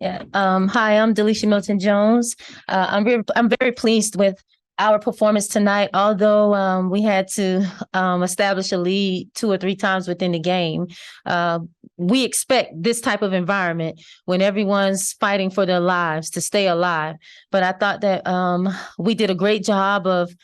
Yeah. Hi, I'm Delisha Milton Jones. I'm very pleased with our performance tonight. Although we had to establish a lead two or three times within the game, uh, we expect this type of environment when everyone's fighting for their lives to stay alive. But I thought that we did a great job of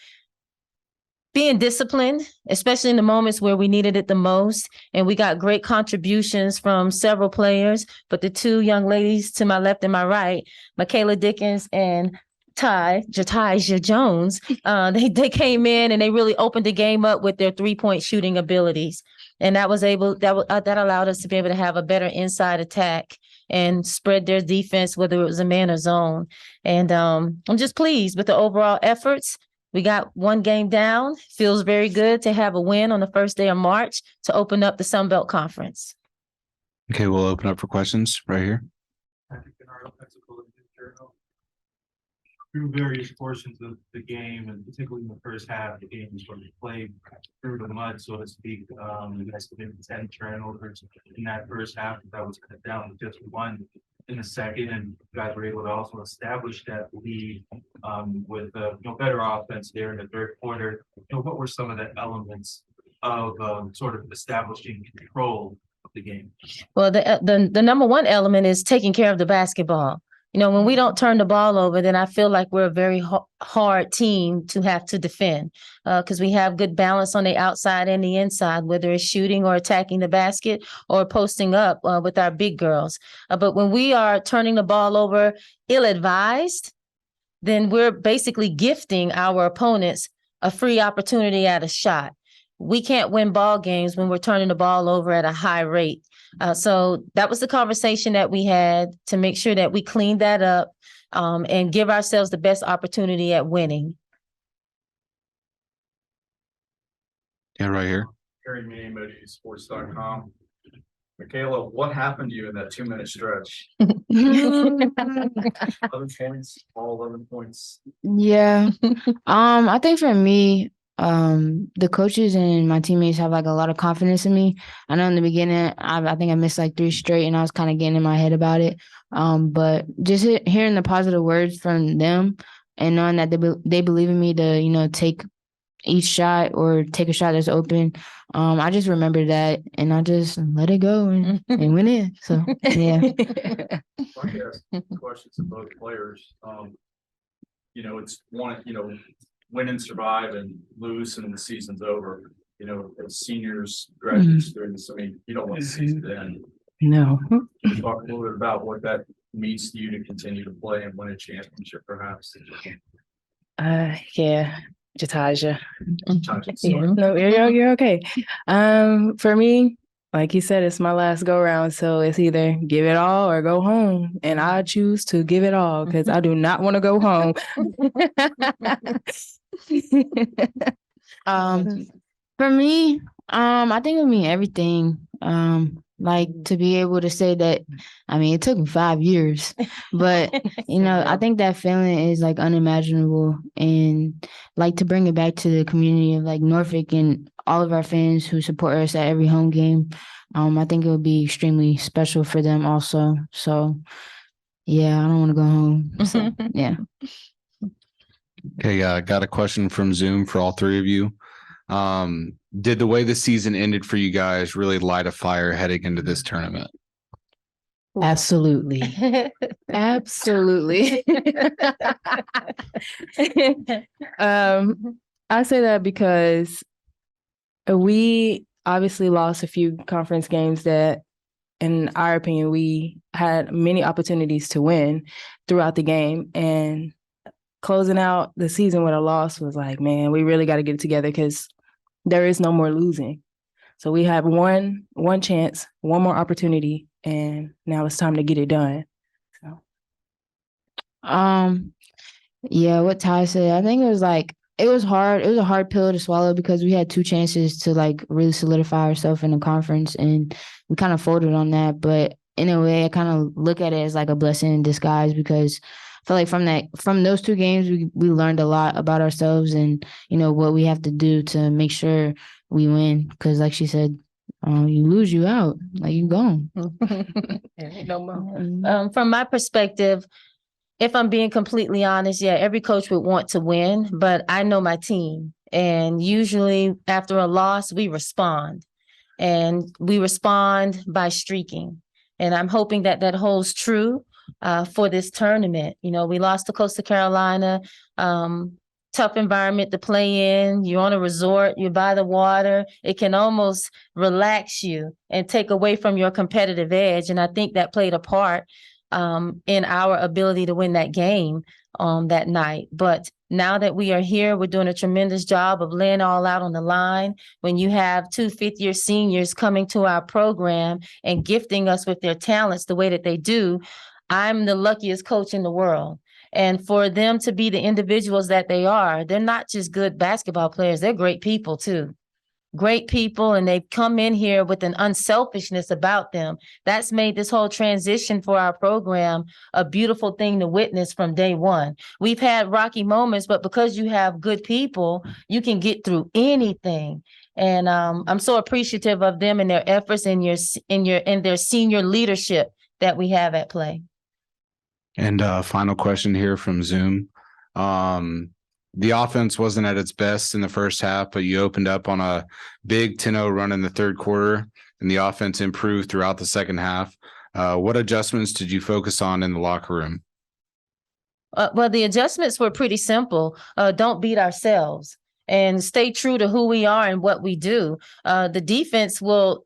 being disciplined, especially in the moments where we needed it the most. And we got great contributions from several players. But the two young ladies to my left and my right, Michaela Dickens and Jatasia Jones, they came in and they really opened the game up with their 3-point shooting abilities. And that allowed us to be able to have a better inside attack and spread their defense, whether it was a man or zone. And I'm just pleased with the overall efforts. We got one game down. Feels very good to have a win on the first day of March to open up the Sun Belt Conference. Okay, we'll open up for questions right here. Through various portions of the game, and particularly in the first half, the game was sort of played through the mud, so to speak. You guys committed 10 turnovers in that first half. That was cut down to just one in the second, and you guys were able to also establish that lead with better offense there in the third quarter. What were some of the elements of sort of establishing control of the game? Well, the number one element is taking care of the basketball. When we don't turn the ball over, then I feel like we're a very hard team to have to defend because we have good balance on the outside and the inside, whether it's shooting or attacking the basket or posting up with our big girls. But when we are turning the ball over ill-advised, then we're basically gifting our opponents a free opportunity at a shot. We can't win ball games when we're turning the ball over at a high rate. So that was the conversation that we had to make sure that we cleaned that up and give ourselves the best opportunity at winning. Yeah, right here. Harry May, MojiSports.com. Michaela, what happened to you in that 2-minute stretch? 11 points, all 11 points. Yeah. I think for me, the coaches and my teammates have like a lot of confidence in me. I know in the beginning, I think I missed like 3 straight and I was kind of getting in my head about it. But just hearing the positive words from them and knowing that they believe in me to, take each shot or take a shot that's open. I just remember that and I just let it go and went in. So, yeah. I guess questions of both players. It's one, win and survive and lose and the season's over. As seniors, graduate students, you don't want the season to end. No. Talk a little bit about what that means to you to continue to play and win a championship, perhaps. Yeah, Jatasia. Yeah. No, you're okay. For me, like you said, it's my last go round, so it's either give it all or go home. And I choose to give it all because I do not want to go home. For me, I think it would mean everything. Like to be able to say that, it took me 5 years, but I think that feeling is like unimaginable, and like to bring it back to the community of like Norfolk and all of our fans who support us at every home game. I think it would be extremely special for them also. So yeah, I don't want to go home. So yeah. Okay, I got a question from Zoom for all three of you. Did the way the season ended for you guys really light a fire heading into this tournament? Absolutely. Absolutely. I say that because we obviously lost a few conference games that, in our opinion, we had many opportunities to win throughout the game. And closing out the season with a loss was like, man, we really got to get it together because there is no more losing. So we have one chance, one more opportunity, and now it's time to get it done. So, yeah, what Ty said, I think it was hard. It was a hard pill to swallow because we had 2 chances to like really solidify ourselves in the conference, and we kind of folded on that. But in a way, I kind of look at it as like a blessing in disguise because I feel like from those 2 games, we learned a lot about ourselves and what we have to do to make sure we win. Because like she said, you lose, you out, like you gone. No more. From my perspective, if I'm being completely honest, yeah, every coach would want to win, but I know my team. And usually after a loss, we respond. And we respond by streaking. And I'm hoping that that holds true for this tournament. You know, we lost to Coastal Carolina. Tough environment to play in. You're on a resort, you're by the water. It can almost relax you and take away from your competitive edge. And I think that played a part in our ability to win that game that night. But now that we are here, we're doing a tremendous job of laying all out on the line. When you have 2 fifth-year seniors coming to our program and gifting us with their talents the way that they do, I'm the luckiest coach in the world. And for them to be the individuals that they are, they're not just good basketball players, they're great people too. Great people, and they've come in here with an unselfishness about them. That's made this whole transition for our program a beautiful thing to witness from day one. We've had rocky moments, but because you have good people, you can get through anything. And I'm so appreciative of them and their efforts and their senior leadership that we have at play. And final question here from Zoom. The offense wasn't at its best in the first half, but you opened up on a big 10-0 run in the third quarter, and the offense improved throughout the second half. What adjustments did you focus on in the locker room? Well, the adjustments were pretty simple. Don't beat ourselves and stay true to who we are and what we do. The defense will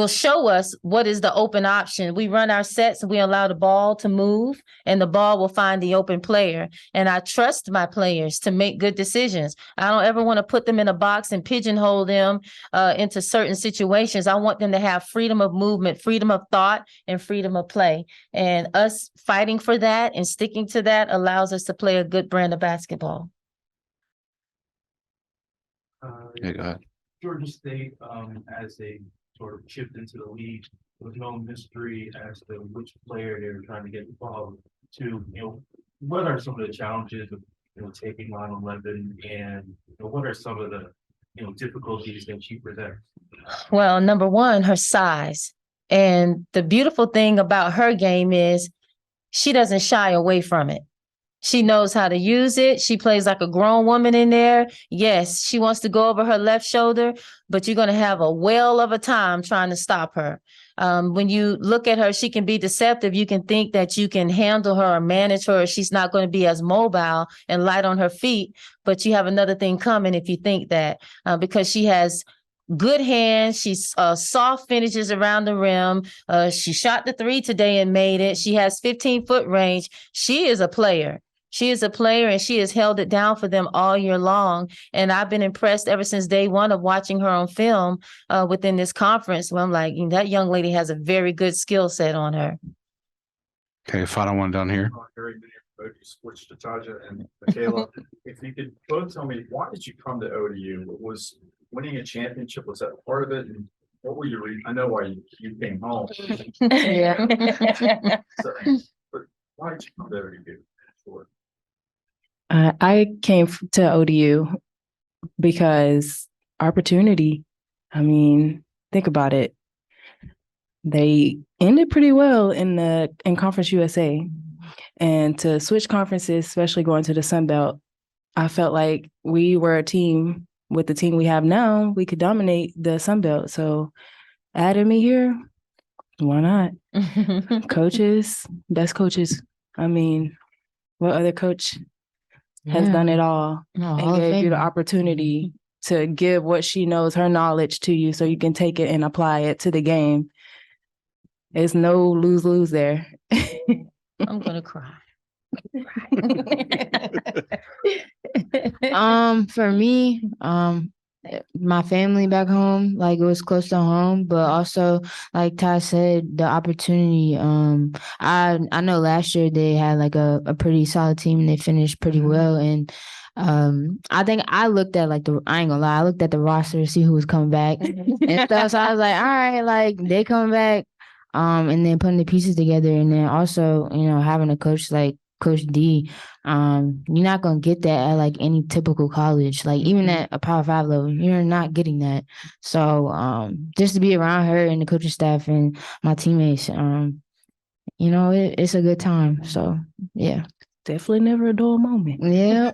show us what is the open option. We run our sets and we allow the ball to move, and the ball will find the open player. And I trust my players to make good decisions. I don't ever want to put them in a box and pigeonhole them into certain situations. I want them to have freedom of movement, freedom of thought, and freedom of play. And us fighting for that and sticking to that allows us to play a good brand of basketball. Yeah, go ahead. Georgia State, as they sort of chipped into the league, there was no mystery as to which player they were trying to get the ball to. What are some of the challenges of taking on 11, and what are some of the difficulties that she presents? Well, number one, her size. And the beautiful thing about her game is she doesn't shy away from it. She knows how to use it. She plays like a grown woman in there. Yes, she wants to go over her left shoulder, but you're going to have a whale of a time trying to stop her. When you look at her, she can be deceptive. You can think that you can handle her or manage her. She's not going to be as mobile and light on her feet, but you have another thing coming if you think that, because she has good hands. She's soft finishes around the rim. She shot the 3 today and made it. She has 15-foot range. She is a player. She is a player, and she has held it down for them all year long. And I've been impressed ever since day one of watching her on film within this conference. Where I'm like, that young lady has a very good skill set on her. Okay, final one down here. Very many coaches switched to Taja and Michaela. If you could both tell me, why did you come to ODU? Was winning a championship, was that part of it? And what were your reasons? I know why you came home. Yeah. So, but why did you come to ODU? Sure. I came to ODU because opportunity. I mean, think about it. They ended pretty well in Conference USA, and to switch conferences, especially going to the Sun Belt, I felt like we were a team. With the team we have now, we could dominate the Sun Belt. So, adding me here, why not? Coaches, best coaches. I mean, what other coach has done it all and gave you the opportunity to give what she knows, her knowledge to you, so you can take it and apply it to the game? There's no lose-lose there. I'm gonna cry. For me, my family back home, like it was close to home, but also like Ty said, the opportunity. I know last year they had like a pretty solid team and they finished pretty well. And I think I looked at I ain't gonna lie, I looked at the roster to see who was coming back and stuff. So I was like, all right, like they coming back. And then putting the pieces together, and then also, having a coach like Coach D. You're not gonna get that at like any typical college. Like even at a Power 5 level, you're not getting that. So just to be around her and the coaching staff and my teammates, it's a good time. So yeah. Definitely never a dull moment. Yeah.